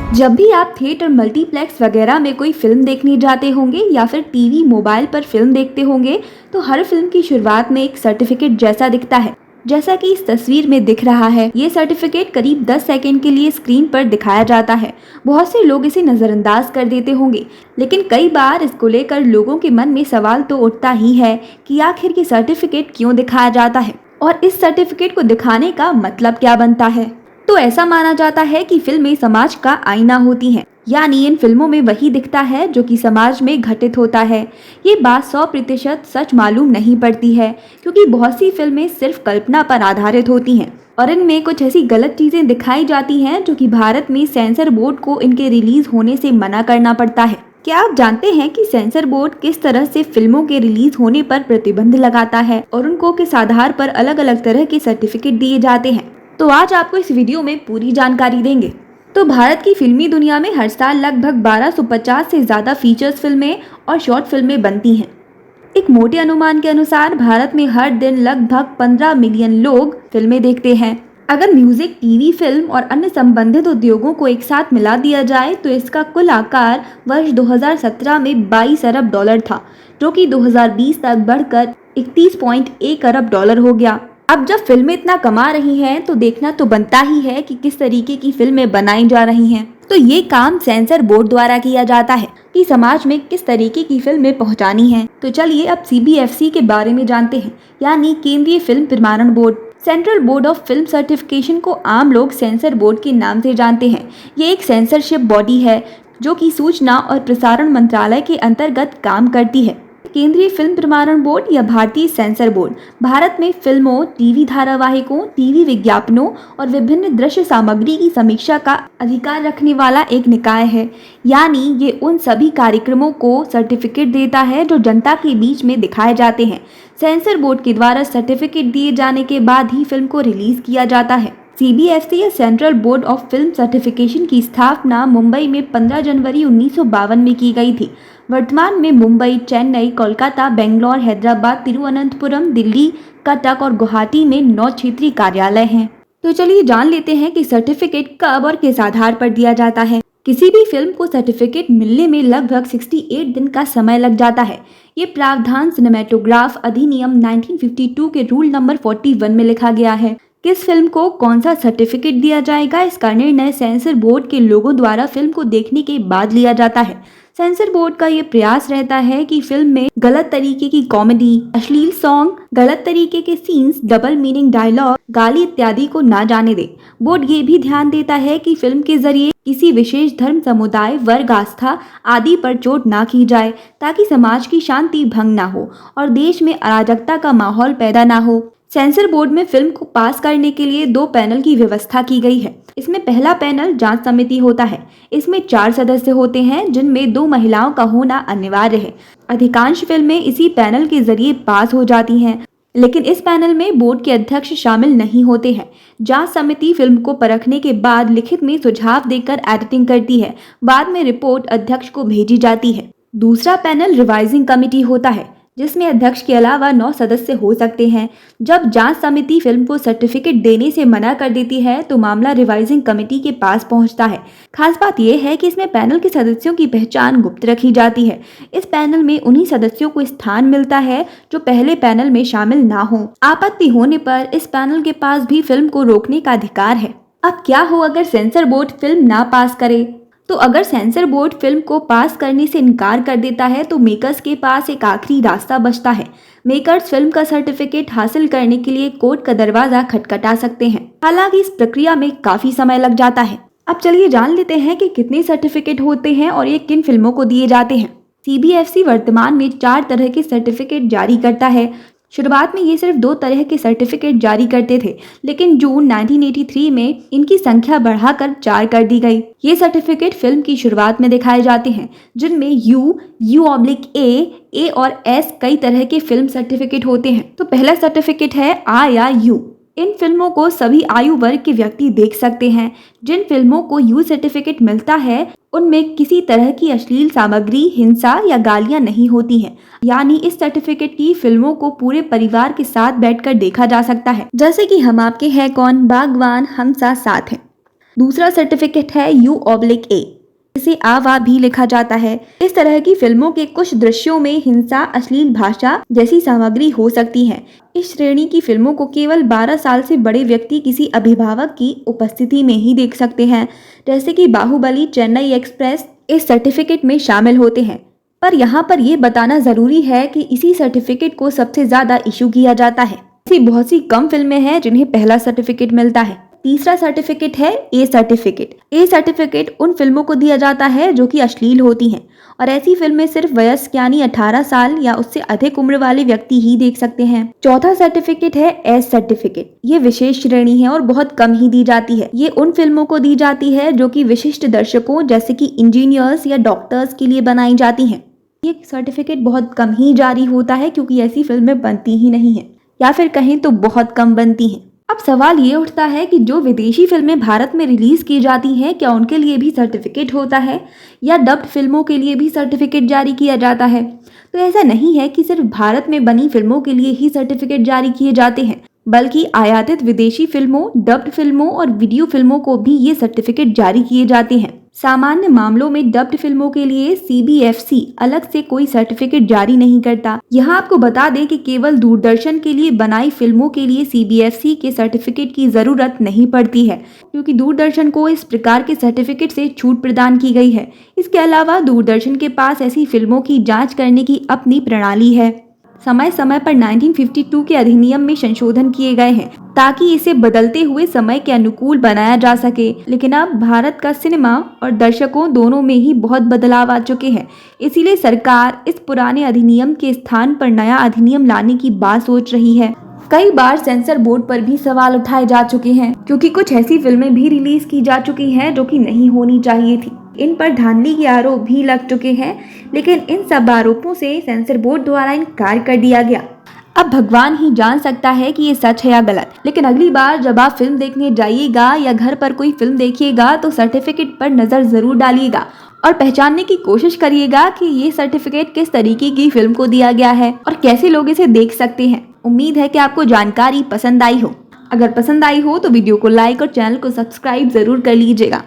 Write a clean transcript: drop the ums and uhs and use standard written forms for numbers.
जब भी आप थिएटर, मल्टीप्लेक्स वगैरह में कोई फिल्म देखने जाते होंगे या फिर टीवी, मोबाइल पर फिल्म देखते होंगे, तो हर फिल्म की शुरुआत में एक सर्टिफिकेट जैसा दिखता है। जैसा कि इस तस्वीर में दिख रहा है, ये सर्टिफिकेट करीब 10 सेकंड के लिए स्क्रीन पर दिखाया जाता है। बहुत से लोग इसे नजरअंदाज कर देते होंगे, लेकिन कई बार इसको लेकर लोगों के मन में सवाल तो उठता ही है कि आखिर ये सर्टिफिकेट क्यों दिखाया जाता है और इस सर्टिफिकेट को दिखाने का मतलब क्या बनता है। तो ऐसा माना जाता है कि फिल्में समाज का आईना होती हैं, यानी इन फिल्मों में वही दिखता है जो कि समाज में घटित होता है। ये बात 100% सच मालूम नहीं पड़ती है, क्योंकि बहुत सी फिल्में सिर्फ कल्पना पर आधारित होती हैं और इनमें कुछ ऐसी गलत चीजें दिखाई जाती हैं जो कि भारत में सेंसर बोर्ड को इनके रिलीज होने से मना करना पड़ता है। क्या आप जानते हैं कि सेंसर बोर्ड किस तरह से फिल्मों के रिलीज होने पर प्रतिबंध लगाता है और उनको किस आधार पर अलग अलग तरह के सर्टिफिकेट दिए जाते हैं? तो आज आपको इस वीडियो में पूरी जानकारी देंगे। तो भारत की फिल्मी दुनिया में हर साल लगभग 1250 से ज्यादा फीचर्स फिल्में और शॉर्ट फिल्में बनती हैं। एक मोटे अनुमान के अनुसार भारत में हर दिन लगभग 15 मिलियन लोग फिल्में देखते हैं। अगर म्यूजिक, टीवी, फिल्म और अन्य संबंधित उद्योगों को एक साथ मिला दिया जाए तो इसका कुल आकार वर्ष 2017 में 22 अरब डॉलर था, जो कि 2020 तक बढ़कर 31.1 अरब डॉलर हो गया। अब जब फिल्में इतना कमा रही हैं, तो देखना तो बनता ही है कि किस तरीके की फिल्में बनाई जा रही हैं। तो ये काम सेंसर बोर्ड द्वारा किया जाता है कि समाज में किस तरीके की फिल्में पहुंचानी हैं। तो चलिए अब CBFC के बारे में जानते हैं, यानी केंद्रीय फिल्म प्रमाणन board. Central board of film certification को आम लोग सेंसर बोर्ड के नाम से जानते हैं। ये एक सेंसरशिप बॉडी है जो कि सूचना और प्रसारण मंत्रालय के अंतर्गत काम करती है। केंद्रीय फिल्म प्रमाणन बोर्ड या भारतीय सेंसर बोर्ड भारत में फिल्मों, टीवी धारावाहिकों, टीवी विज्ञापनों और विभिन्न दृश्य सामग्री की समीक्षा का अधिकार रखने वाला एक निकाय है। यानी ये उन सभी कार्यक्रमों को सर्टिफिकेट देता है जो जनता के बीच में दिखाए जाते हैं। सेंसर बोर्ड के द्वारा सर्टिफिकेट दिए जाने के बाद ही फिल्म को रिलीज किया जाता है। CBFC या central board of film certification की स्थापना मुंबई में 15 जनवरी 1952 में की गई थी। वर्तमान में मुंबई, चेन्नई, कोलकाता, बेंगलोर, हैदराबाद, तिरुवनंतपुरम, दिल्ली, कटक और गुवाहाटी में 9 क्षेत्रीय कार्यालय हैं। तो चलिए जान लेते हैं कि सर्टिफिकेट कब और किस आधार पर दिया जाता है। किसी भी फिल्म को सर्टिफिकेट मिलने में लगभग 68 दिन का समय लग जाता है। ये प्रावधान सिनेमेटोग्राफ अधिनियम 1952 के रूल नंबर 41 में लिखा गया है। किस फिल्म को कौन सा सर्टिफिकेट दिया जाएगा, इसका निर्णय सेंसर बोर्ड के लोगों द्वारा फिल्म को देखने के बाद लिया जाता है। सेंसर बोर्ड का ये प्रयास रहता है कि फिल्म में गलत तरीके की कॉमेडी, अश्लील सॉन्ग, गलत तरीके के सीन्स, डबल मीनिंग डायलॉग, गाली इत्यादि को ना जाने दे। बोर्ड ये भी ध्यान देता है कि फिल्म के जरिए किसी विशेष धर्म, समुदाय, वर्ग, आस्था आदि पर चोट ना की जाए, ताकि समाज की शांति भंग ना हो और देश में अराजकता का माहौल पैदा ना हो। सेंसर बोर्ड में फिल्म को पास करने के लिए 2 पैनल की व्यवस्था की गई है। इसमें पहला पैनल जांच समिति होता है। इसमें 4 सदस्य होते हैं, जिनमें 2 महिलाओं का होना अनिवार्य है। अधिकांश फिल्में इसी पैनल के जरिए पास हो जाती हैं, लेकिन इस पैनल में बोर्ड के अध्यक्ष शामिल नहीं होते हैं। जांच समिति फिल्म को परखने के बाद लिखित में सुझाव देकर एडिटिंग करती है। बाद में रिपोर्ट अध्यक्ष को भेजी जाती है। दूसरा पैनल रिवाइजिंग कमेटी होता है, जिसमें अध्यक्ष के अलावा 9 सदस्य हो सकते हैं। जब जांच समिति फिल्म को सर्टिफिकेट देने से मना कर देती है तो मामला रिवाइजिंग कमेटी के पास पहुंचता है। खास बात यह है कि इसमें पैनल के सदस्यों की पहचान गुप्त रखी जाती है। इस पैनल में उन्हीं सदस्यों को स्थान मिलता है जो पहले पैनल में शामिल ना हो। आपत्ति होने पर इस पैनल के पास भी फिल्म को रोकने का अधिकार है। अब क्या हो अगर सेंसर बोर्ड फिल्म ना पास करे? तो अगर सेंसर बोर्ड फिल्म को पास करने से इनकार कर देता है तो मेकर्स के पास एक आखिरी रास्ता बचता है। मेकर्स फिल्म का सर्टिफिकेट हासिल करने के लिए कोर्ट का दरवाजा खटखटा सकते हैं। हालांकि इस प्रक्रिया में काफी समय लग जाता है। अब चलिए जान लेते हैं कि कितने सर्टिफिकेट होते हैं और ये किन फिल्मों को दिए जाते हैं। CBFC वर्तमान में 4 तरह के सर्टिफिकेट जारी करता है। शुरुआत में ये सिर्फ 2 तरह के सर्टिफिकेट जारी करते थे, लेकिन जून 1983 में इनकी संख्या बढ़ाकर 4 कर दी गई। ये सर्टिफिकेट फिल्म की शुरुआत में दिखाए जाते हैं, जिनमें U/A और S कई तरह के फिल्म सर्टिफिकेट होते हैं। तो पहला सर्टिफिकेट है A या U। इन फिल्मों को सभी आयु वर्ग के व्यक्ति देख सकते हैं। जिन फिल्मों को U सर्टिफिकेट मिलता है उनमें किसी तरह की अश्लील सामग्री, हिंसा या गालियां नहीं होती हैं। यानी इस सर्टिफिकेट की फिल्मों को पूरे परिवार के साथ बैठकर देखा जा सकता है, जैसे कि हम आपके हैं कौन, बागवान, हम साथ साथ हैं। दूसरा सर्टिफिकेट है U/A, इसे AWA भी लिखा जाता है। इस तरह की फिल्मों के कुछ दृश्यों में हिंसा, अश्लील भाषा जैसी सामग्री हो सकती है। इस श्रेणी की फिल्मों को केवल 12 साल से बड़े व्यक्ति किसी अभिभावक की उपस्थिति में ही देख सकते हैं, जैसे कि बाहुबली, चेन्नई एक्सप्रेस इस सर्टिफिकेट में शामिल होते हैं। पर यहाँ पर यह बताना जरूरी है कि इसी सर्टिफिकेट को सबसे ज्यादा इशू किया जाता है। ऐसी बहुत सी कम फिल्में हैं जिन्हें पहला सर्टिफिकेट मिलता है। तीसरा सर्टिफिकेट है A सर्टिफिकेट। A सर्टिफिकेट उन फिल्मों को दिया जाता है जो कि अश्लील होती हैं और ऐसी फिल्में सिर्फ वयस्क यानी 18 साल या उससे अधिक उम्र वाले व्यक्ति ही देख सकते हैं। चौथा सर्टिफिकेट है S सर्टिफिकेट। ये विशेष श्रेणी है और बहुत कम ही दी जाती है। ये उन फिल्मों को दी जाती है जो कि विशिष्ट दर्शकों जैसे कि इंजीनियर्स या डॉक्टर्स के लिए बनाई जाती हैं। ये सर्टिफिकेट बहुत कम ही जारी होता है क्योंकि ऐसी फिल्में बनती ही नहीं है, या फिर कहें तो बहुत कम बनती हैं। अब सवाल ये उठता है कि जो विदेशी फिल्में भारत में रिलीज की जाती हैं, क्या उनके लिए भी सर्टिफिकेट होता है या डब्ड फिल्मों के लिए भी सर्टिफिकेट जारी किया जाता है? तो ऐसा नहीं है कि सिर्फ भारत में बनी फिल्मों के लिए ही सर्टिफिकेट जारी किए जाते हैं, बल्कि आयातित विदेशी फिल्मों, डब्ड फिल्मों और वीडियो फिल्मों को भी ये सर्टिफिकेट जारी किए जाते हैं। सामान्य मामलों में डब्ड फिल्मों के लिए CBFC अलग से कोई सर्टिफिकेट जारी नहीं करता। यहाँ आपको बता दें कि केवल दूरदर्शन के लिए बनाई फिल्मों के लिए CBFC के सर्टिफिकेट की जरूरत नहीं पड़ती है, क्योंकि दूरदर्शन को इस प्रकार के सर्टिफिकेट से छूट प्रदान की गई है। इसके अलावा दूरदर्शन के पास ऐसी फिल्मों की जाँच करने की अपनी प्रणाली है। समय समय पर 1952 के अधिनियम में संशोधन किए गए हैं ताकि इसे बदलते हुए समय के अनुकूल बनाया जा सके, लेकिन अब भारत का सिनेमा और दर्शकों दोनों में ही बहुत बदलाव आ चुके हैं। इसीलिए सरकार इस पुराने अधिनियम के स्थान पर नया अधिनियम लाने की बात सोच रही है। कई बार सेंसर बोर्ड पर भी सवाल उठाए जा चुके हैं, क्योंकि कुछ ऐसी फिल्में भी रिलीज की जा चुकी हैं जो कि नहीं होनी चाहिए थी। इन पर धांधली के आरोप भी लग चुके हैं, लेकिन इन सब आरोपों से सेंसर बोर्ड द्वारा इनकार कर दिया गया। अब भगवान ही जान सकता है कि ये सच है या गलत, लेकिन अगली बार जब आप फिल्म देखने जाइएगा या घर पर कोई फिल्म देखिएगा तो सर्टिफिकेट पर नजर जरूर डालिएगा और पहचानने की कोशिश करिएगा कि ये सर्टिफिकेट किस तरीके की फिल्म को दिया गया है और कैसे लोग इसे देख सकते हैं। उम्मीद है कि आपको जानकारी पसंद आई हो। अगर पसंद आई हो तो वीडियो को लाइक और चैनल को सब्सक्राइब जरूर कर लीजिएगा।